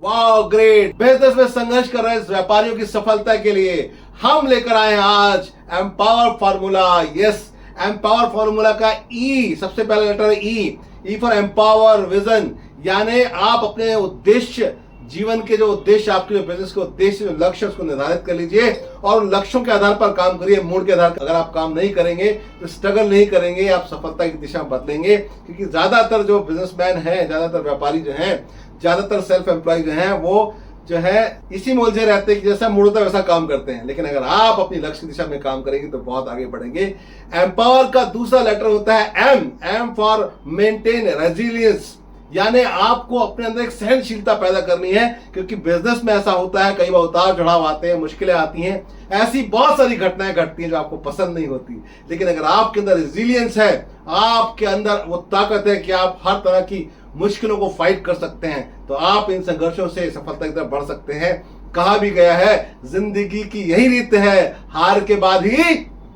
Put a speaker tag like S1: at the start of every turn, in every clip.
S1: वाह great. Business में संघर्ष कर रहे व्यापारियों की सफलता के लिए हम लेकर आए हैं आज empower formula. Yes, empower formula का ई, सबसे पहला letter E for empower vision, यानी आप अपने उद्देश्य, जीवन के जो उद्देश्य, आपके जो बिजनेस के उद्देश्य, जो लक्ष्य, उसको निर्धारित कर लीजिए और उन लक्ष्यों के आधार पर काम करिए। मूड के आधार पर अगर आप काम नहीं करेंगे तो स्ट्रगल नहीं करेंगे, आप सफलता की दिशा में बदलेंगे। क्योंकि ज्यादातर जो बिजनेसमैन हैं, ज्यादातर व्यापारी जो हैं, ज्यादातर सेल्फ एम्प्लॉय जो हैं, वो जो है इसी में उलझे रहते हैं कि जैसा मूड होता है वैसा काम करते हैं। लेकिन अगर आप अपनी लक्ष्य की दिशा में काम करेंगे तो बहुत आगे बढ़ेंगे। एम्पावर का दूसरा लेटर होता है एम फॉर मेंटेन रेजिलियंस, यानी आपको अपने अंदर एक सहनशीलता पैदा करनी है। क्योंकि बिजनेस में ऐसा होता है, कई बार उतार चढ़ाव आते हैं, मुश्किलें आती हैं, ऐसी बहुत सारी घटनाएं घटती हैं जो आपको पसंद नहीं होती। लेकिन अगर आपके अंदर रेजिलियंस है, आपके अंदर वो ताकत है कि आप हर तरह की मुश्किलों को फाइट कर सकते हैं, तो आप इन संघर्षों से सफलता की तरफ बढ़ सकते हैं। कहा भी गया है, जिंदगी की यही रीत है, हार के बाद ही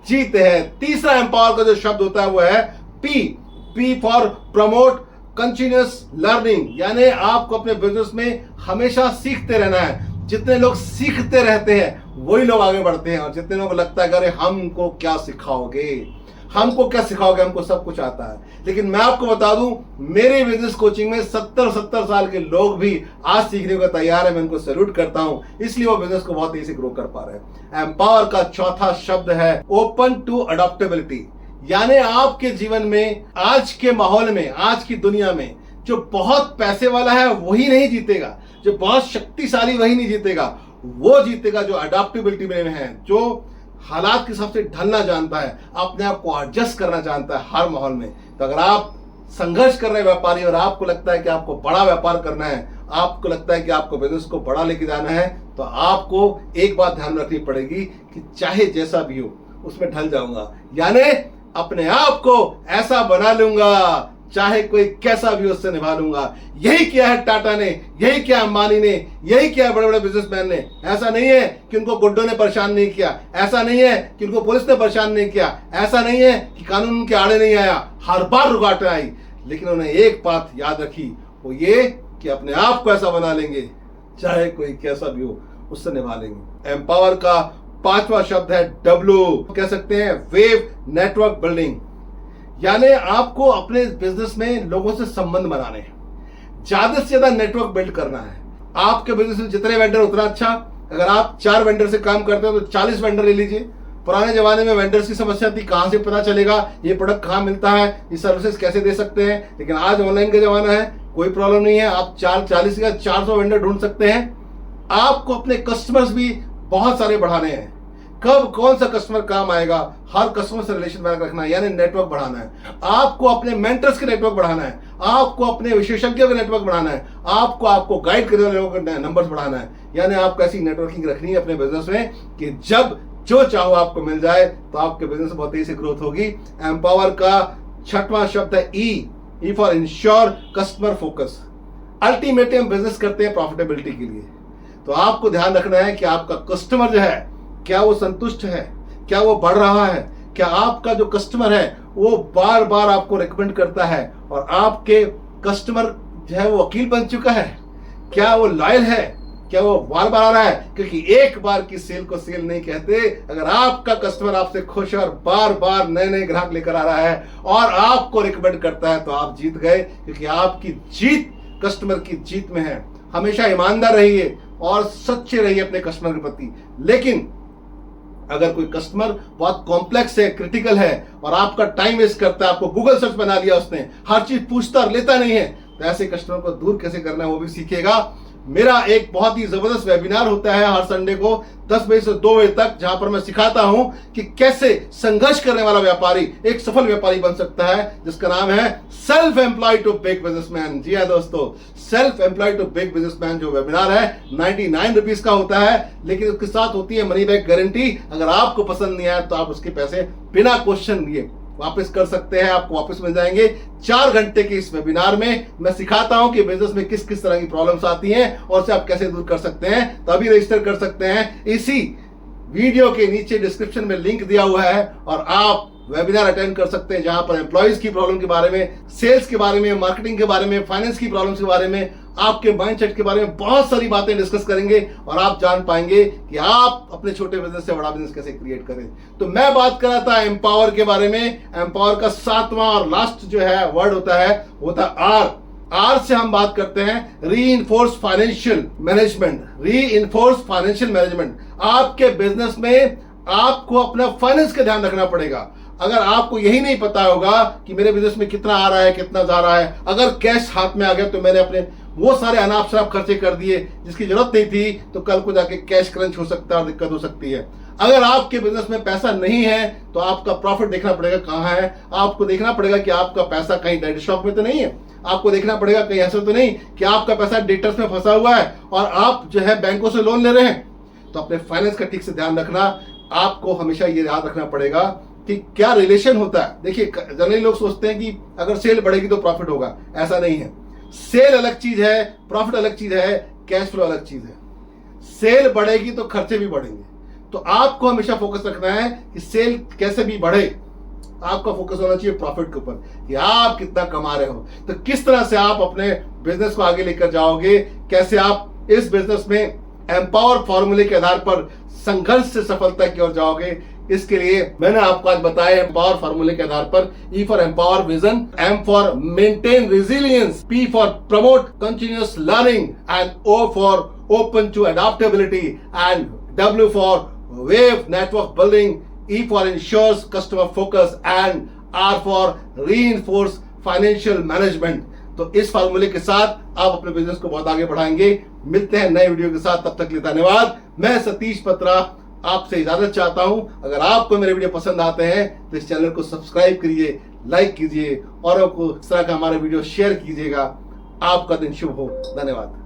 S1: जीत है। तीसरा एम्पावर का जो शब्द होता है वो है P for promote continuous learning, यानी आपको अपने बिजनेस में हमेशा सीखते रहना है। जितने लोग सीखते रहते हैं वही लोग आगे बढ़ते हैं, और जितने लोगों को लगता है कि अरे हमको क्या सिखाओगे, हमको क्या सिखाओगे, हमको सब कुछ आता है। लेकिन मैं आपको बता दूं, मेरे बिजनेस कोचिंग में 70 साल के लोग भी आज सीखने को तैयार है। मैं उनको सैल्यूट करता हूं, इसलिए वो बिजनेस को बहुत तेजी से ग्रो कर पा रहे हैं। एम्पावर का चौथा शब्द है ओपन टू अडॉप्टेबिलिटी, यानी आपके जीवन में, आज के माहौल में, आज की दुनिया में जो बहुत पैसे वाला है वही नहीं जीतेगा, जो बहुत शक्तिशाली वही नहीं जीतेगा, वो जीतेगा जो अडॉप्टेबिलिटी में है, जो हालात के हिसाब से ढलना जानता है, अपने आप को एडजस्ट करना जानता है हर माहौल में। तो अगर आप संघर्ष कर रहे व्यापारी और आपको लगता है कि आपको बड़ा व्यापार करना है, आपको लगता है कि आपको बिजनेस को बड़ा लेके जाना है, तो आपको एक बात ध्यान रखनी पड़ेगी कि चाहे जैसा भी हो उसमें ढल जाऊंगा, यानी अपने आप को ऐसा बना लूंगा, चाहे कोई कैसा भी उससे निभा लूंगा। यही किया है टाटा ने, यही किया अंबानी ने, यही किया है बड़े बड़े बिजनेसमैन ने। ऐसा नहीं है कि उनको गुड्डों ने परेशान नहीं किया, ऐसा नहीं है कि उनको पुलिस ने परेशान नहीं किया, ऐसा नहीं है कि कानून के आड़े नहीं आया, हर बार रुकावटें आई, लेकिन उन्हें एक बात याद रखी, वो ये कि अपने आप को ऐसा बना लेंगे, चाहे कोई कैसा भी हो उससे निभा लेंगे। एम्पावर का पांचवा शब्द है डब्ल्यू, कह सकते हैं वेव नेटवर्क बिल्डिंग, यानी आपको अपने बिजनेस में लोगों से संबंध बनाने हैं, ज्यादा से ज्यादा नेटवर्क बिल्ड करना है। आपके बिजनेस में जितने वेंडर उतना अच्छा। अगर आप 4 वेंडर से काम करते हो तो 40 वेंडर ले लीजिए। पुराने जमाने में वेंडर्स की समस्या थी, कहां से पता चलेगा ये प्रोडक्ट कहां मिलता है, ये सर्विसेज कैसे दे सकते हैं। लेकिन आज ऑनलाइन का जमाना है, कोई प्रॉब्लम नहीं है, आप 40 या 400 वेंडर ढूंढ सकते हैं। आपको अपने कस्टमर्स भी बहुत सारे बढ़ाने हैं। कब कौन सा कस्टमर काम आएगा, हर कस्टमर से रिलेशन बनाकर रखना है, यानी नेटवर्क बढ़ाना है। आपको अपने मेंटर्स के नेटवर्क बढ़ाना है, आपको अपने विशेषज्ञों का नेटवर्क बढ़ाना है, आपको गाइड करने वाले लोगों के नंबर्स बढ़ाना है। यानी आपको ऐसी नेटवर्किंग रखनी है अपने बिजनेस में कि जब जो चाहो आपको मिल जाए, तो आपके बिजनेस बहुत तेजी से ग्रोथ होगी। एम्पावर का छठवां शब्द है E for ensure customer focus. Ultimately हम बिजनेस करते हैं प्रॉफिटेबिलिटी के लिए, तो आपको ध्यान रखना है कि आपका कस्टमर जो है, क्या वो संतुष्ट है, क्या वो बढ़ रहा है, क्या आपका जो कस्टमर है वो बार बार आपको रिकमेंड करता है, और आपके कस्टमर जो है वो वकील बन चुका है, क्या वो लॉयल है, क्या वो बार बार आ रहा है। क्योंकि एक बार की सेल को सेल नहीं कहते। अगर आपका कस्टमर आपसे खुश है और बार बार नए नए ग्राहक लेकर आ रहा है और आपको रिकमेंड करता है, तो आप जीत गए। क्योंकि आपकी जीत कस्टमर की जीत में है। हमेशा ईमानदार रहिए और सच्चे रहिए अपने कस्टमर के प्रति। लेकिन अगर कोई कस्टमर बहुत कॉम्प्लेक्स है, क्रिटिकल है, और आपका टाइम वेस्ट करता है, आपको गूगल सर्च बना लिया उसने, हर चीज पूछता और लेता नहीं है, तो ऐसे कस्टमर को दूर कैसे करना है वो भी सीखेगा। मेरा एक बहुत ही जबरदस्त वेबिनार होता है हर संडे को 10 बजे से 2 बजे तक, जहां पर मैं सिखाता हूं कि कैसे संघर्ष करने वाला व्यापारी एक सफल व्यापारी बन सकता है, जिसका नाम है self employed to big businessman. जी हाँ दोस्तों, self employed to big businessman जो वेबिनार है 99 रुपीज का होता है, लेकिन उसके साथ होती है मनी बैक गारंटी। अगर आपको पसंद नहीं आया तो आप उसके पैसे बिना क्वेश्चन लिए वापस कर सकते हैं, आपको वापस मिल जाएंगे। 4 घंटे के इस वेबिनार में मैं सिखाता हूं कि बिजनेस में किस किस तरह की प्रॉब्लम्स आती हैं और उसे आप कैसे दूर कर सकते हैं। तो अभी रजिस्टर कर सकते हैं, इसी वीडियो के नीचे डिस्क्रिप्शन में लिंक दिया हुआ है, और आप वेबिनार अटेंड कर सकते हैं, जहां पर एम्प्लॉइज की प्रॉब्लम के बारे में, सेल्स के बारे में, मार्केटिंग के बारे में, फाइनेंस की प्रॉब्लम्स के बारे में आपके माइंडसेट के बारे में बहुत सारी बातें डिस्कस करेंगे और आप जान पाएंगे कि आप अपने छोटे बिजनेस से बड़ा बिजनेस कैसे क्रिएट करें। तो मैं बात कर रहा था एम्पावर के बारे में। एम्पावर का 7वां और लास्ट जो है वर्ड होता है वो था आर। आर से हम बात करते हैं reinforce financial management. Reinforce financial management, आपके बिजनेस में आपको अपना फाइनेंस का ध्यान रखना पड़ेगा। अगर आपको यही नहीं पता होगा कि मेरे बिजनेस में कितना आ रहा है, कितना जा रहा है, अगर कैश हाथ में आ गया तो मैंने अपने वो सारे अनाप शनाप खर्चे कर दिए जिसकी जरूरत नहीं थी, तो कल को जाके कैश क्रंच हो सकता है और दिक्कत हो सकती है। अगर आपके बिजनेस में पैसा नहीं है तो आपका प्रॉफिट देखना पड़ेगा कहाँ है। आपको देखना पड़ेगा कि आपका पैसा कहीं डेड स्टॉक में तो नहीं है। आपको देखना पड़ेगा कहीं ऐसा तो नहीं कि आपका पैसा डेटर्स में फंसा हुआ है और आप जो है बैंकों से लोन ले रहे हैं। तो अपने फाइनेंस का ठीक से ध्यान रखना। आपको हमेशा ये याद रखना पड़ेगा कि क्या रिलेशन होता है। देखिए, जनरली लोग सोचते हैं कि अगर सेल बढ़ेगी तो प्रॉफिट होगा, ऐसा नहीं है। सेल अलग चीज है, प्रॉफिट अलग चीज है, कैश फ्लो अलग चीज है। सेल बढ़ेगी तो खर्चे भी बढ़ेंगे। तो आपको हमेशा फोकस रखना है कि सेल कैसे भी बढ़े, आपका फोकस होना चाहिए प्रॉफिट के ऊपर कि आप कितना कमा रहे हो। तो किस तरह से आप अपने बिजनेस को आगे लेकर जाओगे, कैसे आप इस बिजनेस में एम्पावर फॉर्मूले के आधार पर संघर्ष से सफलता की ओर जाओगे, इसके लिए मैंने आपको आज बताया एम्पावर फॉर्मूले के आधार पर। E for empower vision, M for maintain resilience, P for promote continuous learning and O for open to adaptability and W for wave network building, E for ensures customer focus and R for reinforce financial management। तो इस फार्मूले के साथ आप अपने business को बहुत आगे बढ़ाएंगे। मिलते हैं नए वीडियो के साथ, तब तक के लिए धन्यवाद। मैं सतीश पत्रा आपसे इजाजत चाहता हूं। अगर आपको मेरे वीडियो पसंद आते हैं तो इस चैनल को सब्सक्राइब करिए, लाइक कीजिए और आपको इस तरह का हमारे वीडियो शेयर कीजिएगा। आपका दिन शुभ हो। धन्यवाद।